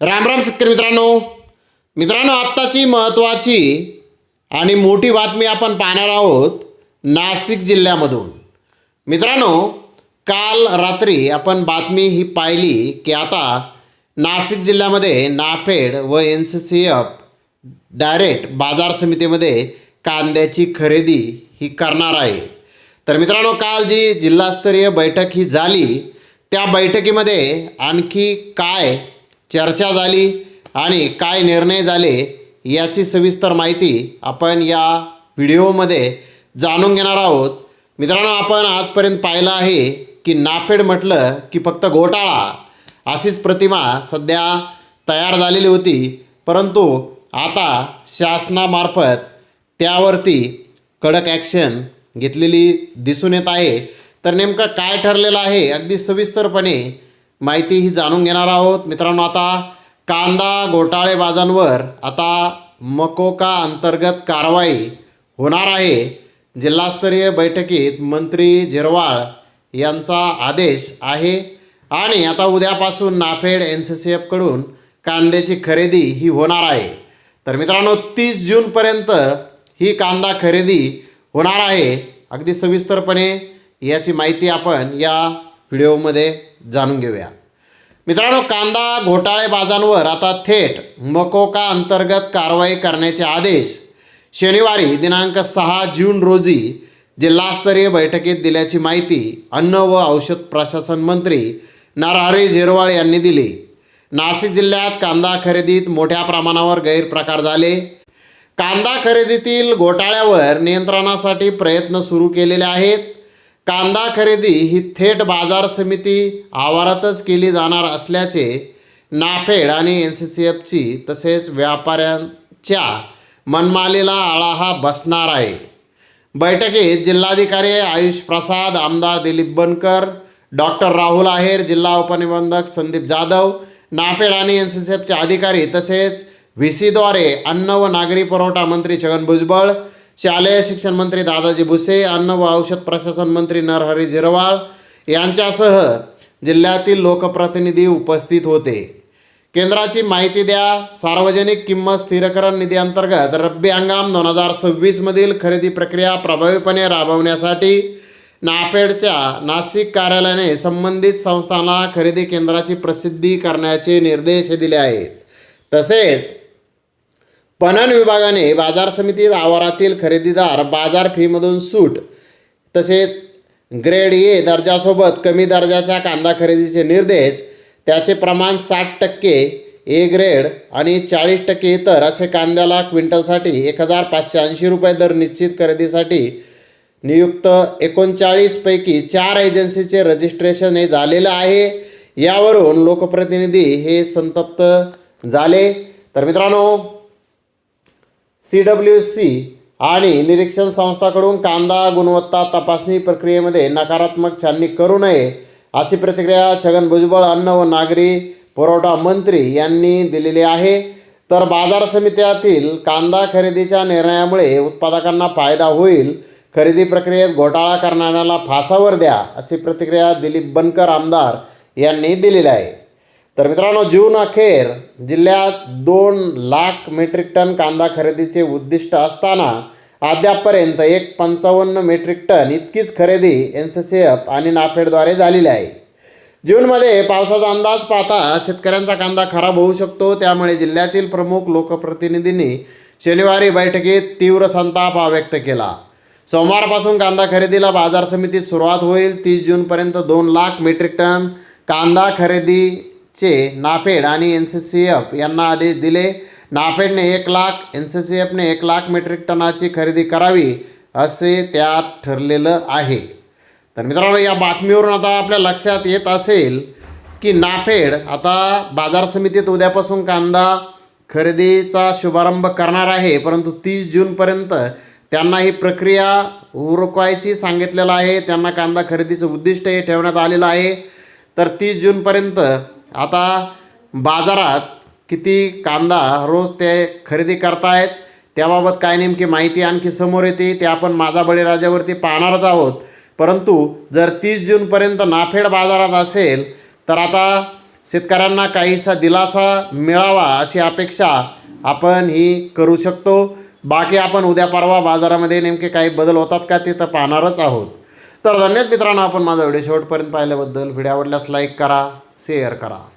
राम शेतकरी मित्रांनो आत्ताची महत्त्वाची आणि मोठी बातमी आपण पाहणार आहोत नाशिक जिल्ह्यामधून। मित्रांनो, काल रात्री आपण बातमी ही पाहिली की आता नाशिक जिल्ह्यामध्ये नाफेड व NCCF डायरेक्ट बाजार समितीमध्ये कांद्याची खरेदी ही करणार आहे। तर मित्रांनो, काल जी जिल्हास्तरीय बैठक ही झाली त्या बैठकीमध्ये आणखी काय चर्चा झाली आणि काय निर्णय झाले याची सविस्तर माहिती आपण या व्हिडिओमध्ये जाणून घेणार आहोत। मित्रांनो, आपण आजपर्यंत पाहिलं आहे की नाफेड म्हटलं की फक्त घोटाळा अशीच प्रतिमा सध्या तयार झालेली होती, परंतु आता शासनामार्फत त्यावरती कडक ॲक्शन घेतलेली दिसून येत आहे। तर नेमकं काय ठरलेलं आहे अगदी सविस्तरपणे माहिती ही जाणून घेणार आहोत। मित्रांनो, आता कांदा घोटाळेबाजांवर आता मकोका अंतर्गत कारवाई होणार आहे। जिल्हास्तरीय बैठकीत मंत्री झिरवाळ यांचा आदेश आहे आणि आता उद्यापासून नाफेड NCCF कडून कांद्याची खरेदी ही होणार आहे। तर मित्रांनो, 30 जूनपर्यंत ही कांदा खरेदी होणार आहे। अगदी सविस्तरपणे याची माहिती आपण या व्हिडिओमध्ये जाणून घेऊया। मित्रांनो, कांदा घोटाळेबाजांवर आता थेट मकोका अंतर्गत कारवाई करण्याचे आदेश शनिवारी दिनांक 6 जून रोजी जिल्हास्तरीय बैठकीत दिल्याची माहिती अन्न व औषध प्रशासन मंत्री नरहरी झिरवाळ यांनी दिली। नाशिक जिल्ह्यात कांदा खरेदीत मोठ्या प्रमाणावर गैरप्रकार झाले। कांदा खरेदीतील घोटाळ्यावर नियंत्रणासाठी प्रयत्न सुरू केलेले आहेत। कांदा खरेदी ही थेट बाजार समिती आवारातच केली जाणार असल्याचे नाफेड आणि NCCFची तसेच व्यापाऱ्यांच्या मनमानीला आळा हा बसणार आहे। बैठकीत जिल्हाधिकारी आयुष प्रसाद, आमदार दिलीप बनकर, डॉक्टर राहुल आहेर, जिल्हा उपनिबंधक संदीप जाधव, नाफेड आणि NCCFचे अधिकारी तसेच VCद्वारे अन्न व नागरी पुरवठा मंत्री छगन भुजबळ, शालेय शिक्षण मंत्री दादाजी भुसे, अन्न व औषध प्रशासन मंत्री नरहरी झिरवाळ यांच्यासह जिल्ह्यातील लोकप्रतिनिधी उपस्थित होते। केंद्राची माहिती द्या। सार्वजनिक किंमत स्थिरीकरण निधी अंतर्गत रब्बी हंगाम 2026 मधील खरेदी प्रक्रिया प्रभावीपणे राबवण्यासाठी नाफेडच्या नाशिक कार्यालयाने संबंधित संस्थांना खरेदी केंद्राची प्रसिद्धी करण्याचे निर्देश दिले आहेत। तसेच पणन विभागाने बाजार समिती आवारातील खरेदीदार बाजार फीमधून सूट तसेच ग्रेड A दर्जासोबत कमी दर्जाच्या कांदा खरेदीचे निर्देश, त्याचे प्रमाण 60% A ग्रेड आणि 40% इतर असे कांद्याला क्विंटलसाठी 1580 रुपये दर निश्चित खरेदीसाठी नियुक्त 39 पैकी 4 एजन्सीचे रजिस्ट्रेशन हे झालेलं आहे। यावरून लोकप्रतिनिधी हे संतप्त झाले। तर मित्रांनो, CWC आणि निरीक्षण संस्थाकडून कांदा गुणवत्ता तपासणी प्रक्रियेमध्ये नकारात्मक छाननी करू नये अशी प्रतिक्रिया छगन भुजबळ, अन्न व नागरी पुरवठा मंत्री यांनी दिलेली आहे। तर बाजार समित्यातील कांदा खरेदीच्या निर्णयामुळे उत्पादकांना फायदा होईल, खरेदी प्रक्रियेत घोटाळा करणाऱ्याला फासावर द्या अशी प्रतिक्रिया दिलीप बनकर आमदार यांनी दिलेली आहे। तर मित्रांनो, जून अखेर जिल्ह्यात 2 लाख मेट्रिक टन कांदा खरेदीचे उद्दिष्ट असताना अद्यापपर्यंत 155 मेट्रिक टन इतकीच खरेदी NCCF आणि नाफेडद्वारे झालेली आहे। जूनमध्ये पावसाचा अंदाज पाहता शेतकऱ्यांचा कांदा खराब होऊ शकतो, त्यामुळे जिल्ह्यातील प्रमुख लोकप्रतिनिधींनी शनिवारी बैठकीत तीव्र संताप व्यक्त केला। सोमवारपासून कांदा खरेदीला बाजार समितीत सुरुवात होईल। 30 जूनपर्यंत 2 लाख मेट्रिक टन कांदा खरेदीचे नाफेड आणि NCCF यांना आदेश दिले। नाफेडने 1 लाख, NCCFने 1 लाख मेट्रिक टनाची खरेदी करावी असे त्यात ठरलेलं आहे। तर मित्रांनो, या बातमीवरून आता आपल्या लक्षात येत असेल की नाफेड आता बाजार समितीत उद्यापासून कांदा खरेदीचा शुभारंभ करणार आहे, परंतु 30 जूनपर्यंत त्यांना ही प्रक्रिया उरकवायची सांगितलेलं आहे। त्यांना कांदा खरेदीचं उद्दिष्ट हे ठेवण्यात आलेलं आहे। तर 30 जूनपर्यंत आता बाजारात किती कांदा रोज ते खरेदी करतायत त्याबाबत काय नेमकी माहिती आणखी समोर येते ते आपण माझा बळीराजावरती पाहणारच आहोत। परंतु जर 30 जूनपर्यंत नाफेड बाजारात असेल तर आता शेतकऱ्यांना काहीसा दिलासा मिळावा अशी अपेक्षा आपण ही करू शकतो. बाकी आपण उद्या परवा बाजारामध्ये नेमके काही बदल होतात का ते तर पाहणारच आहोत. तर धन्यवाद मित्रांनो, आपण माझा व्हिडिओ शेवटपर्यंत पाहिल्याबद्दल. व्हिडिओ आवडल्यास लाईक करा, शेअर करा.